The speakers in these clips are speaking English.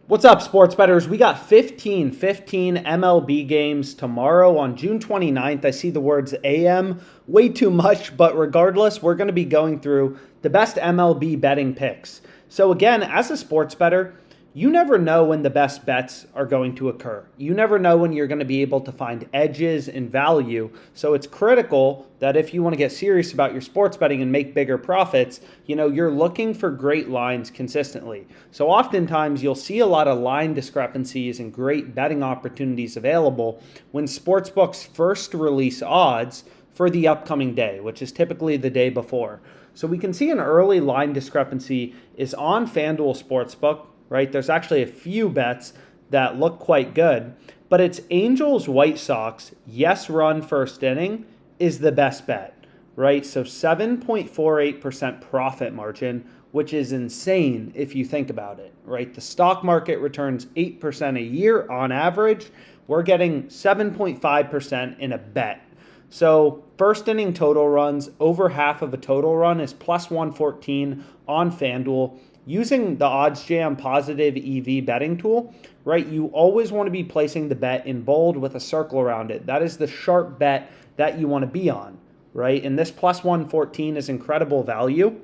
What's up, sports bettors? We got 15 MLB games tomorrow on June 29th. I see the words AM way too much, but regardless, we're going to be going through the best MLB betting picks. So again, as a sports bettor, you never know when the best bets are going to occur. You never know when you're going to be able to find edges and value. So it's critical that if you want to get serious about your sports betting and make bigger profits, you're looking for great lines consistently. So oftentimes you'll see a lot of line discrepancies and great betting opportunities available when sportsbooks first release odds for the upcoming day, which is typically the day before. So we can see an early line discrepancy is on FanDuel Sportsbook. Right? There's actually a few bets that look quite good, but it's Angels White Sox, yes run first inning is the best bet, right? So 7.48% profit margin, which is insane if you think about it, right? The stock market returns 8% a year on average. We're getting 7.5% in a bet. So first inning total runs, over half of a total run is plus 114 on FanDuel. Using the OddsJam Positive EV betting tool, right, you always want to be placing the bet in bold with a circle around it. That is the sharp bet that you want to be on, right? And this plus 114 is incredible value.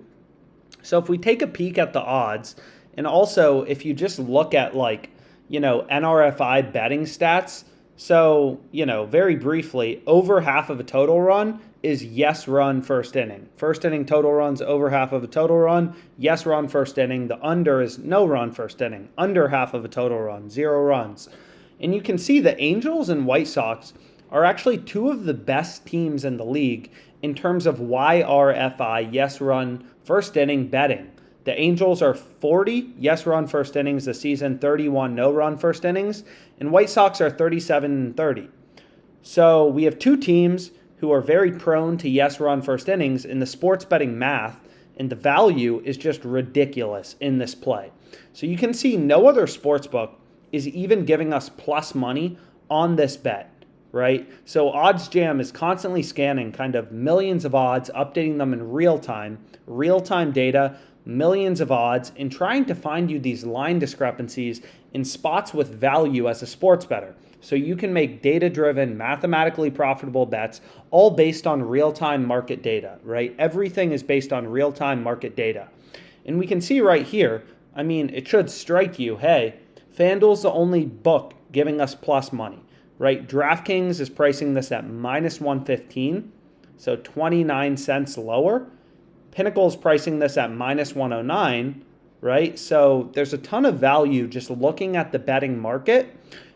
So if we take a peek at the odds, and also if you just look at NRFI betting stats, so, very briefly, over half of a total run is yes run first inning. First inning total runs over half of a total run, yes run first inning. The under is no run first inning, under half of a total run, 0 runs. And you can see the Angels and White Sox are actually two of the best teams in the league in terms of YRFI, yes run first inning betting. The Angels are 40 yes run first innings this season, 31 no run first innings, and White Sox are 37 and 30. So we have two teams who are very prone to yes run first innings in the sports betting math, and the value is just ridiculous in this play. So you can see no other sportsbook is even giving us plus money on this bet, right? So OddsJam is constantly scanning kind of millions of odds, updating them in real time data, millions of odds, and trying to find you these line discrepancies in spots with value as a sports bettor. So you can make data-driven, mathematically profitable bets, all based on real-time market data, right? Everything is based on real-time market data. And we can see right here, it should strike you, hey, FanDuel's the only book giving us plus money, right? DraftKings is pricing this at minus 115, so 29 cents lower. Pinnacle's pricing this at minus 109, right? So there's a ton of value just looking at the betting market.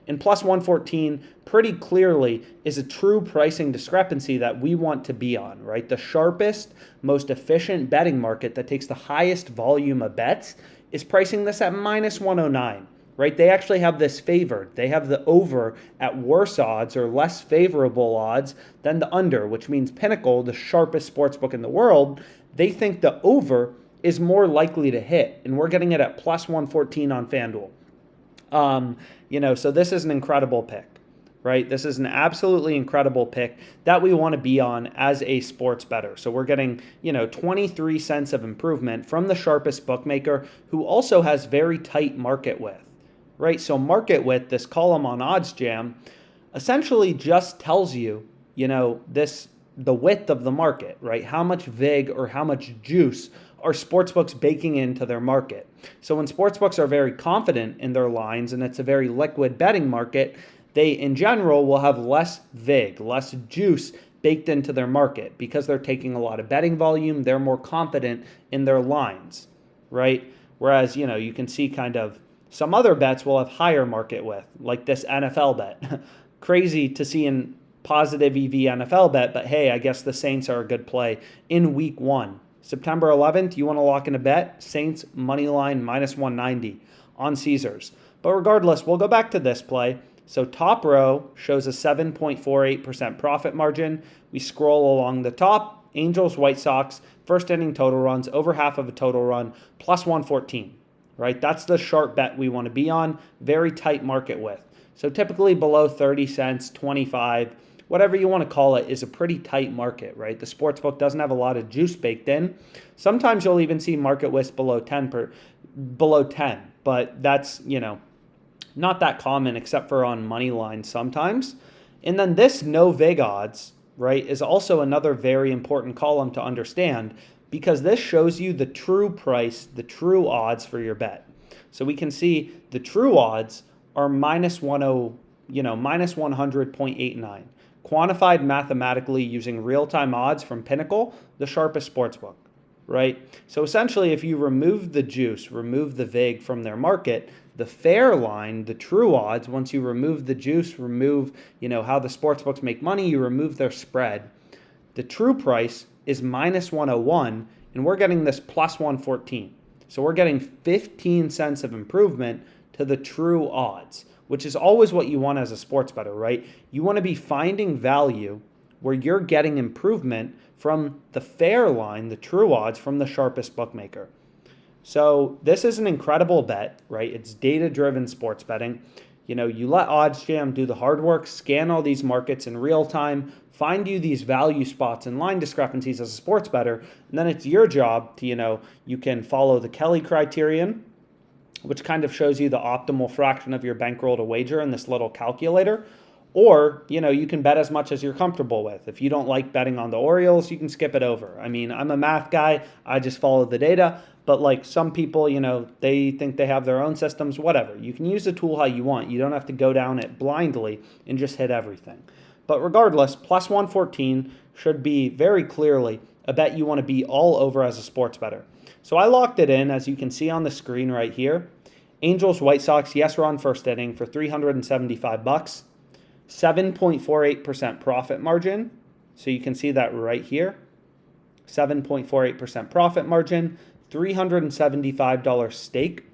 And plus 114 pretty clearly is a true pricing discrepancy that we want to be on, right? The sharpest, most efficient betting market that takes the highest volume of bets is pricing this at minus 109, right? They actually have this favored. They have the over at worse odds or less favorable odds than the under, which means Pinnacle, the sharpest sportsbook in the world, they think the over is more likely to hit, and we're getting it at plus 114 on FanDuel. So this is an incredible pick, right? This is an absolutely incredible pick that we want to be on as a sports bettor. So we're getting, 23 cents of improvement from the sharpest bookmaker who also has very tight market width, right? So market width, this column on OddsJam, essentially just tells you, the width of the market, right? How much vig or how much juice are sportsbooks baking into their market. So when sportsbooks are very confident in their lines and it's a very liquid betting market, they in general will have less vig, less juice baked into their market because they're taking a lot of betting volume. They're more confident in their lines, right? Whereas, you can see kind of some other bets will have higher market width, like this NFL bet. Crazy to see in positive EV NFL bet, but hey, I guess the Saints are a good play in week 1. September 11th, you want to lock in a bet? Saints money line minus 190 on Caesars. But regardless, we'll go back to this play. So top row shows a 7.48% profit margin. We scroll along the top, Angels, White Sox, first inning total runs, over half of a total run, plus 114, right? That's the sharp bet we want to be on. Very tight market width. So typically below 30 cents, 25, whatever you want to call it, is a pretty tight market, right? The sportsbook doesn't have a lot of juice baked in. Sometimes you'll even see market widths below 10, but that's, Not that common except for on money lines sometimes. And then this no vig odds, right, is also another very important column to understand because this shows you the true price, the true odds for your bet. So we can see the true odds are minus 100.89, quantified mathematically using real-time odds from Pinnacle, the sharpest sportsbook, right? So essentially, if you remove the juice, remove the vig from their market, the fair line, the true odds, once you remove the juice, remove, how the sportsbooks make money, you remove their spread, the true price is minus 101, and we're getting this plus 114. So we're getting 15 cents of improvement to the true odds, which is always what you want as a sports bettor, right? You want to be finding value where you're getting improvement from the fair line, the true odds from the sharpest bookmaker. So this is an incredible bet, right? It's data-driven sports betting. You let OddsJam do the hard work, scan all these markets in real time, find you these value spots and line discrepancies as a sports bettor, and then it's your job to, you can follow the Kelly criterion, which kind of shows you the optimal fraction of your bankroll to wager in this little calculator. Or, you can bet as much as you're comfortable with. If you don't like betting on the Orioles, you can skip it over. I mean, I'm a math guy. I just follow the data. But like some people, they think they have their own systems, whatever. You can use the tool how you want. You don't have to go down it blindly and just hit everything. But regardless, plus 114 should be very clearly a bet you want to be all over as a sports bettor. So I locked it in, as you can see on the screen right here. Angels, White Sox, yes run first inning for $375. 7.48% profit margin. So you can see that right here. 7.48% profit margin, $375 stake.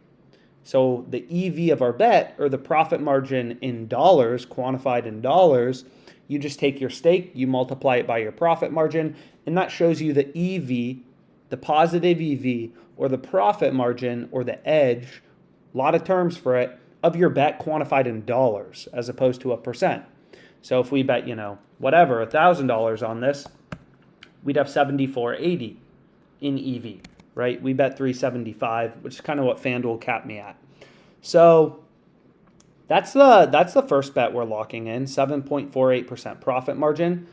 So the EV of our bet, or the profit margin in dollars, quantified in dollars, you just take your stake, you multiply it by your profit margin, and that shows you the EV, the positive EV, or the profit margin, or the edge, a lot of terms for it, of your bet quantified in dollars as opposed to a percent. So if we bet, whatever, $1,000 on this, we'd have $74.80 in EV, right? We bet $375, which is kind of what FanDuel capped me at. So that's the first bet we're locking in, 7.48% profit margin.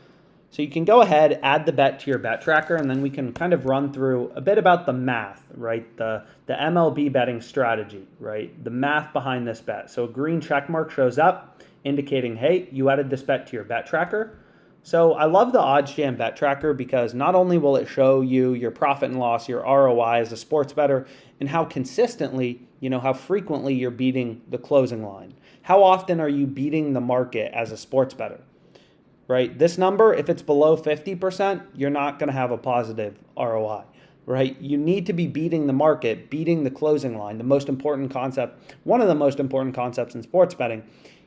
So you can go ahead, add the bet to your bet tracker, and then we can kind of run through a bit about the math, right? The MLB betting strategy, right? The math behind this bet. So a green check mark shows up indicating, hey, you added this bet to your bet tracker. So I love the OddsJam bet tracker because not only will it show you your profit and loss, your ROI as a sports bettor, and how consistently, how frequently you're beating the closing line. How often are you beating the market as a sports bettor? Right? This number, if it's below 50%, you're not going to have a positive ROI, right? You need to be beating the market, beating the closing line, the most important concept, one of the most important concepts in sports betting,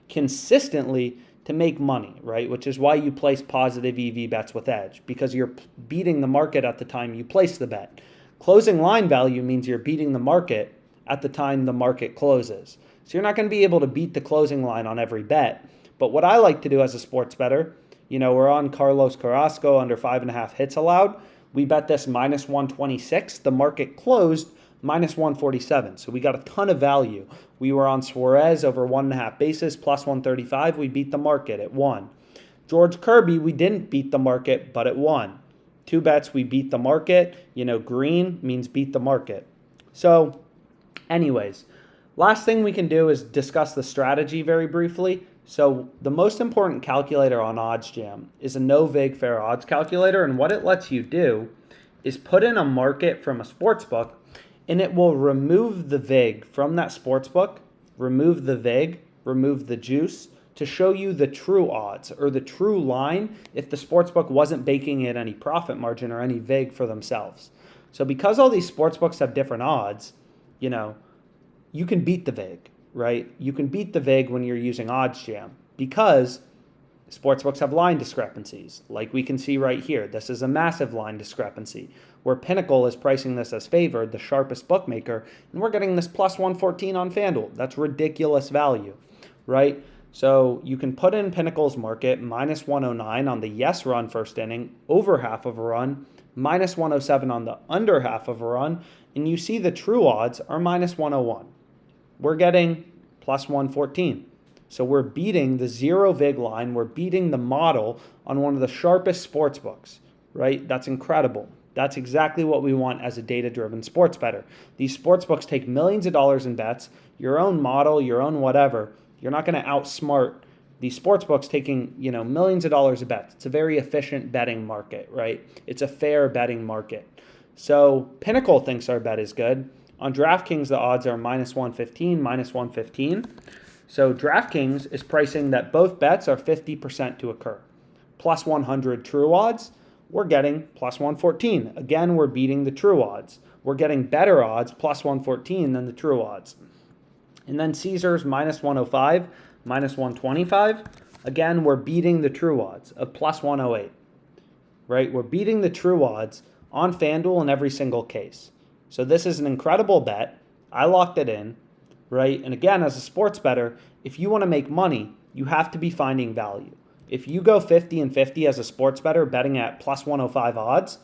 consistently to make money, right? Which is why you place positive EV bets with edge, because you're beating the market at the time you place the bet. Closing line value means you're beating the market at the time the market closes. So you're not going to be able to beat the closing line on every bet. But what I like to do as a sports bettor, we're on Carlos Carrasco under 5.5 hits allowed. We bet this minus 126. The market closed minus 147. So we got a ton of value. We were on Suarez over 1.5 bases plus 135. We beat the market at 1. George Kirby, we didn't beat the market, but it won. 2 bets, we beat the market. Green means beat the market. So anyways, last thing we can do is discuss the strategy very briefly. So the most important calculator on OddsJam is a no vig fair odds calculator, and what it lets you do is put in a market from a sportsbook, and it will remove the vig from that sportsbook, remove the vig, remove the juice to show you the true odds or the true line if the sportsbook wasn't baking in any profit margin or any vig for themselves. So because all these sportsbooks have different odds, you can beat the vig. Right? You can beat the vig when you're using OddsJam because sportsbooks have line discrepancies. Like we can see right here, this is a massive line discrepancy where Pinnacle is pricing this as favored, the sharpest bookmaker, and we're getting this plus 114 on FanDuel. That's ridiculous value, right? So you can put in Pinnacle's market, minus 109 on the yes run first inning, over half of a run, minus 107 on the under half of a run, and you see the true odds are minus 101. We're getting plus 114. So we're beating the zero vig line. We're beating the model on one of the sharpest sports books, right? That's incredible. That's exactly what we want as a data-driven sports bettor. These sports books take millions of dollars in bets, your own model, your own whatever. You're not going to outsmart these sports books taking, millions of dollars of bets. It's a very efficient betting market, right? It's a fair betting market. So Pinnacle thinks our bet is good. On DraftKings, the odds are minus 115, minus 115. So DraftKings is pricing that both bets are 50% to occur. Plus 100 true odds, we're getting plus 114. Again, we're beating the true odds. We're getting better odds, plus 114, than the true odds. And then Caesars, minus 105, minus 125. Again, we're beating the true odds of plus 108, right? We're beating the true odds on FanDuel in every single case. So this is an incredible bet. I locked it in, right? And again, as a sports bettor, if you want to make money, you have to be finding value. If you go 50 and 50 as a sports bettor betting at plus 105 odds,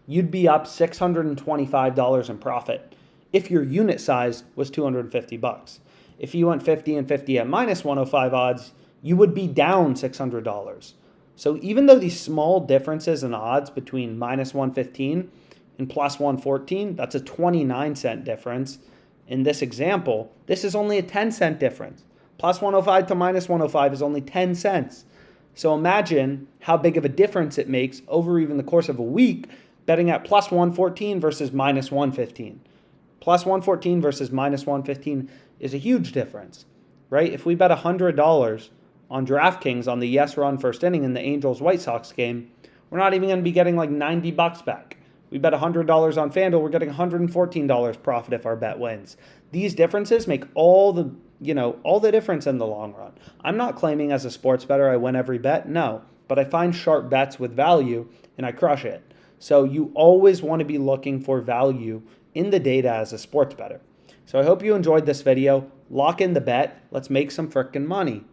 you'd be up $625 in profit if your unit size was 250 bucks. If you went 50 and 50 at minus 105 odds, you would be down $600. So even though these small differences in odds between minus 115 and plus 114, that's a 29-cent difference. In this example, this is only a 10-cent difference. Plus 105 to minus 105 is only 10 cents. So imagine how big of a difference it makes over even the course of a week betting at plus 114 versus minus 115. Plus 114 versus minus 115 is a huge difference, right? If we bet $100 on DraftKings on the yes run first inning in the Angels-White Sox game, we're not even going to be getting like 90 bucks back. We bet $100 on FanDuel, we're getting $114 profit if our bet wins. These differences make all the difference in the long run. I'm not claiming as a sports bettor I win every bet, no, but I find sharp bets with value and I crush it. So you always want to be looking for value in the data as a sports bettor. So I hope you enjoyed this video. Lock in the bet. Let's make some frickin' money.